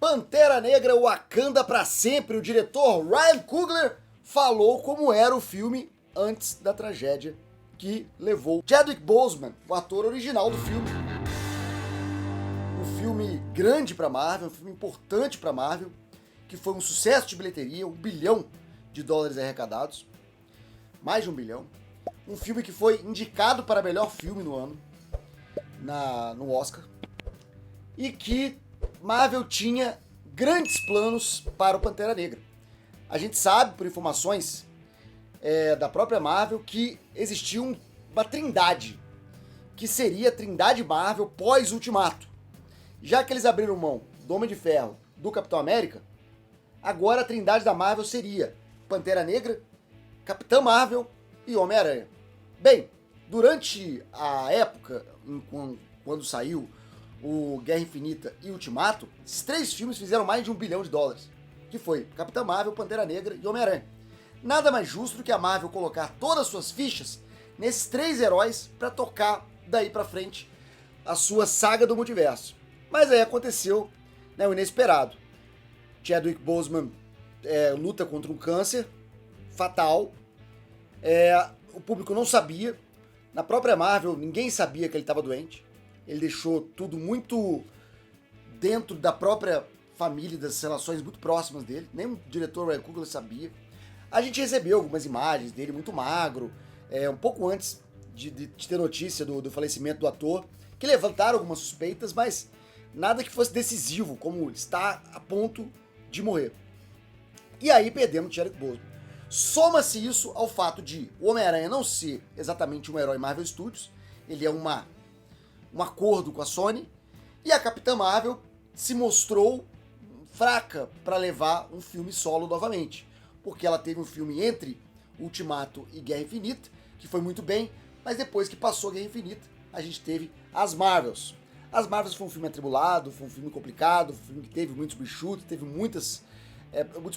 Pantera Negra Wakanda pra sempre, o diretor Ryan Coogler falou como era o filme antes da tragédia que levou Chadwick Boseman, o ator original do filme. Um filme grande pra Marvel, um filme importante pra Marvel, que foi um sucesso de bilheteria, $1 bilhão arrecadados, mais de $1 bilhão. Um filme que foi indicado para melhor filme no ano, no Oscar, e que Marvel tinha grandes planos para o Pantera Negra. A gente sabe, por informações da própria Marvel, que existia uma trindade, que seria a trindade Marvel pós-Ultimato. Já que eles abriram mão do Homem de Ferro, do Capitão América, agora a trindade da Marvel seria Pantera Negra, Capitã Marvel e Homem-Aranha. Bem, durante a época, quando saiu o Guerra Infinita e Ultimato, esses 3 filmes fizeram mais de $1 bilhão, que foi Capitã Marvel, Pantera Negra e Homem-Aranha. Nada mais justo do que a Marvel colocar todas as suas fichas nesses 3 heróis para tocar daí pra frente a sua saga do multiverso. Mas aí aconteceu, o inesperado. Chadwick Boseman luta contra um câncer fatal. O público não sabia. Na própria Marvel, ninguém sabia que ele estava doente. Ele deixou tudo muito dentro da própria família, das relações muito próximas dele. Nem o diretor Ryan Coogler sabia. A gente recebeu algumas imagens dele muito magro, um pouco antes de ter notícia do falecimento do ator, que levantaram algumas suspeitas, mas nada que fosse decisivo, como está a ponto de morrer. E aí perdemos o Chadwick Boseman. Soma-se isso ao fato de o Homem-Aranha não ser exatamente um herói Marvel Studios, ele é um acordo com a Sony, e a Capitã Marvel se mostrou fraca para levar um filme solo novamente, porque ela teve um filme entre Ultimato e Guerra Infinita, que foi muito bem, mas depois que passou Guerra Infinita, a gente teve as Marvels. As Marvels foi um filme atribulado, foi um filme complicado, um filme que teve muitos reshoots, teve muitos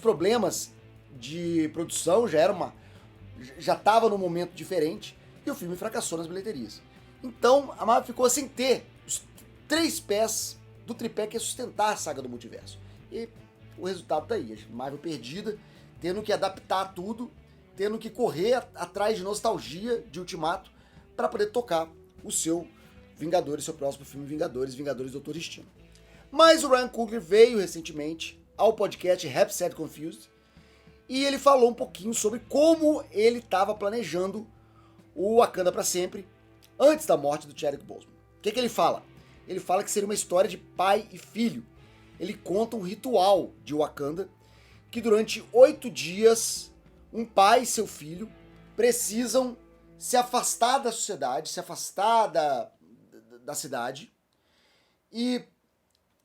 problemas de produção, já estava num momento diferente, e o filme fracassou nas bilheterias. Então a Marvel ficou sem ter os 3 pés do tripé que ia sustentar a saga do multiverso. E o resultado tá aí, a Marvel perdida, tendo que adaptar tudo, tendo que correr atrás de nostalgia de Ultimato para poder tocar o seu Vingadores, seu próximo filme Vingadores Doutor Destino. Mas o Ryan Coogler veio recentemente ao podcast Rap Set Confused e ele falou um pouquinho sobre como ele estava planejando o Wakanda para sempre antes da morte do Chadwick Boseman. O que ele fala? Ele fala que seria uma história de pai e filho. Ele conta um ritual de Wakanda que durante 8 dias um pai e seu filho precisam se afastar da sociedade, se afastar da cidade e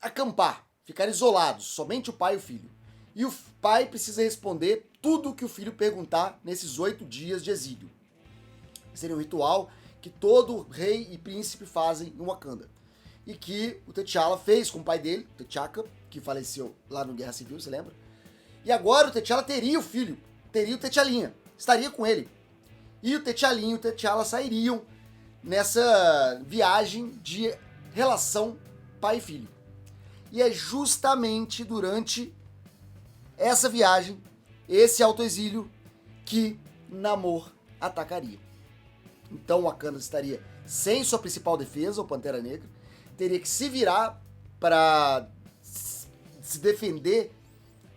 acampar, ficar isolados, somente o pai e o filho. E o pai precisa responder tudo o que o filho perguntar nesses 8 dias de exílio. Seria um ritual que todo rei e príncipe fazem em Wakanda. E que o T'Challa fez com o pai dele, T'Chaka, que faleceu lá no Guerra Civil, você lembra? E agora o T'Challa teria o filho, teria o T'Challinha, estaria com ele. E o T'Challinha e o T'Challa sairiam nessa viagem de relação pai e filho. E é justamente durante essa viagem, esse autoexílio, que Namor atacaria. Então o Wakanda estaria sem sua principal defesa, o Pantera Negra, teria que se virar para se defender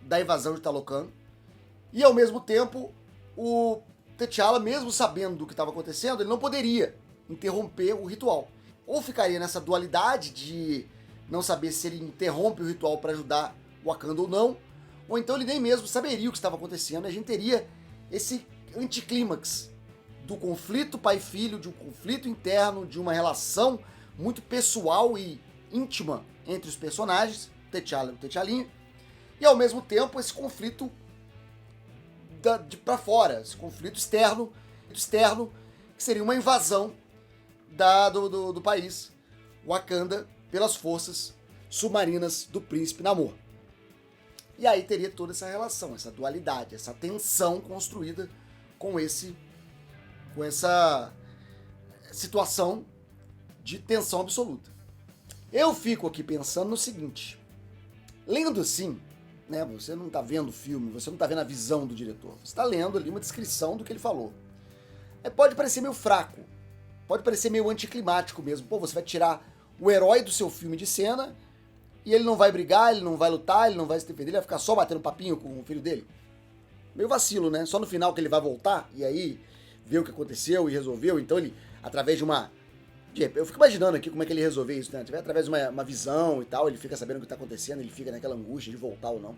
da invasão de Talocan, e ao mesmo tempo o T'Challa, mesmo sabendo do que estava acontecendo, ele não poderia interromper o ritual. Ou ficaria nessa dualidade de não saber se ele interrompe o ritual para ajudar o Wakanda ou não, ou então ele nem mesmo saberia o que estava acontecendo, e a gente teria esse anticlímax do conflito pai-filho, de um conflito interno, de uma relação muito pessoal e íntima entre os personagens, T'Challa e o T'Challinha, e ao mesmo tempo esse conflito de para fora, esse conflito externo, que seria uma invasão do país Wakanda pelas forças submarinas do príncipe Namor. E aí teria toda essa relação, essa dualidade, essa tensão construída com essa situação de tensão absoluta. Eu fico aqui pensando no seguinte: Lendo assim, né, você não tá vendo o filme, você não tá vendo a visão do diretor, você tá lendo ali uma descrição do que ele falou. Pode parecer meio fraco, pode parecer meio anticlimático mesmo. Pô, você vai tirar o herói do seu filme de cena e ele não vai brigar, ele não vai lutar, ele não vai se defender, ele vai ficar só batendo papinho com o filho dele. Meio vacilo, né? Só no final que ele vai voltar e aí ver o que aconteceu e resolveu. Então ele, através de uma... Eu fico imaginando aqui como é que ele resolveu isso, né? Através de uma visão e tal, ele fica sabendo o que tá acontecendo, ele fica naquela angústia de voltar ou não.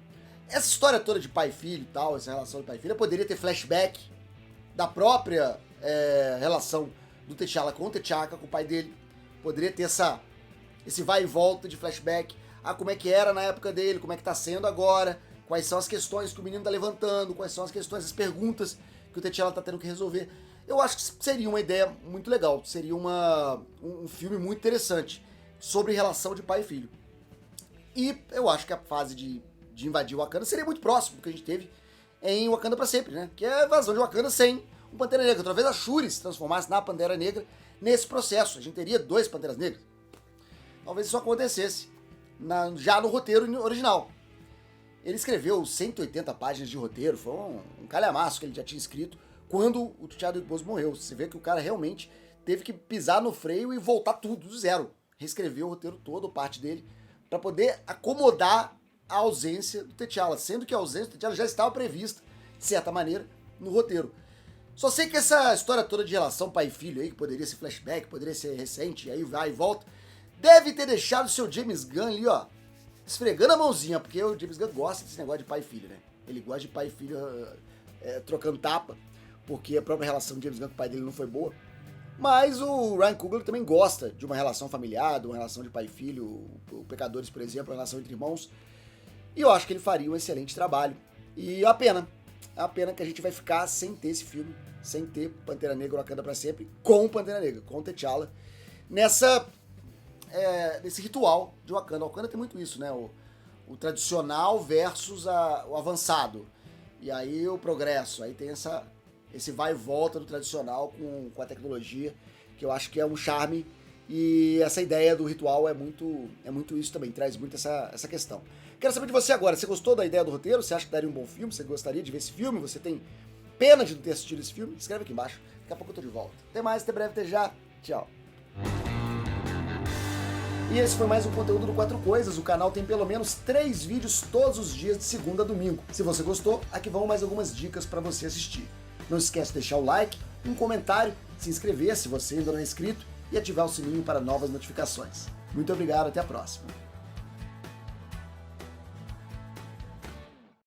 Essa história toda de pai e filho e tal, essa relação de pai e filho, poderia ter flashback da própria relação do T'Challa com o T'Chaka, com o pai dele. Poderia ter esse vai e volta de flashback. Como é que era na época dele, como é que tá sendo agora, quais são as questões que o menino tá levantando, quais são as questões, as perguntas que o T'Challa tá tendo que resolver. Eu acho que seria uma ideia muito legal, seria um filme muito interessante sobre relação de pai e filho. E eu acho que a fase de invadir o Wakanda seria muito próximo do que a gente teve em Wakanda pra Sempre, né? Que é a invasão de Wakanda sem um Pantera Negra. Talvez a Shuri se transformasse na Pantera Negra nesse processo. A gente teria 2 Panteras Negras. Talvez isso acontecesse já no roteiro original. Ele escreveu 180 páginas de roteiro, foi um calhamaço que ele já tinha escrito quando o Chadwick Boseman morreu. Você vê que o cara realmente teve que pisar no freio e voltar tudo do zero. Reescrever o roteiro todo, parte dele, para poder acomodar a ausência do T'Challa, sendo que a ausência do T'Challa já estava prevista, de certa maneira, no roteiro. Só sei que essa história toda de relação pai e filho aí, que poderia ser flashback, poderia ser recente, aí vai e volta, deve ter deixado o seu James Gunn ali, ó, esfregando a mãozinha, porque o James Gunn gosta desse negócio de pai e filho, né? Ele gosta de pai e filho trocando tapa, porque a própria relação de James Gunn com o pai dele não foi boa. Mas o Ryan Coogler também gosta de uma relação familiar, de uma relação de pai e filho, o Pecadores, por exemplo, a relação entre irmãos. E eu acho que ele faria um excelente trabalho. E é uma pena que a gente vai ficar sem ter esse filme, sem ter Pantera Negra Wakanda pra Sempre, com Pantera Negra, com T'Challa, nesse ritual de Wakanda. Wakanda tem muito isso, né? O tradicional versus o avançado. E aí o progresso. Aí tem esse vai e volta do tradicional com a tecnologia, que eu acho que é um charme. E essa ideia do ritual é muito isso também, traz muito essa questão. Quero saber de você agora, você gostou da ideia do roteiro? Você acha que daria um bom filme? Você gostaria de ver esse filme? Você tem pena de não ter assistido esse filme? Escreve aqui embaixo, daqui a pouco eu tô de volta. Até mais, até breve, até já, tchau. E esse foi mais um conteúdo do 4 Coisas. O canal tem pelo menos 3 vídeos todos os dias de segunda a domingo. Se você gostou, aqui vão mais algumas dicas para você assistir. Não esquece de deixar o like, um comentário, se inscrever se você ainda não é inscrito e ativar o sininho para novas notificações. Muito obrigado, até a próxima.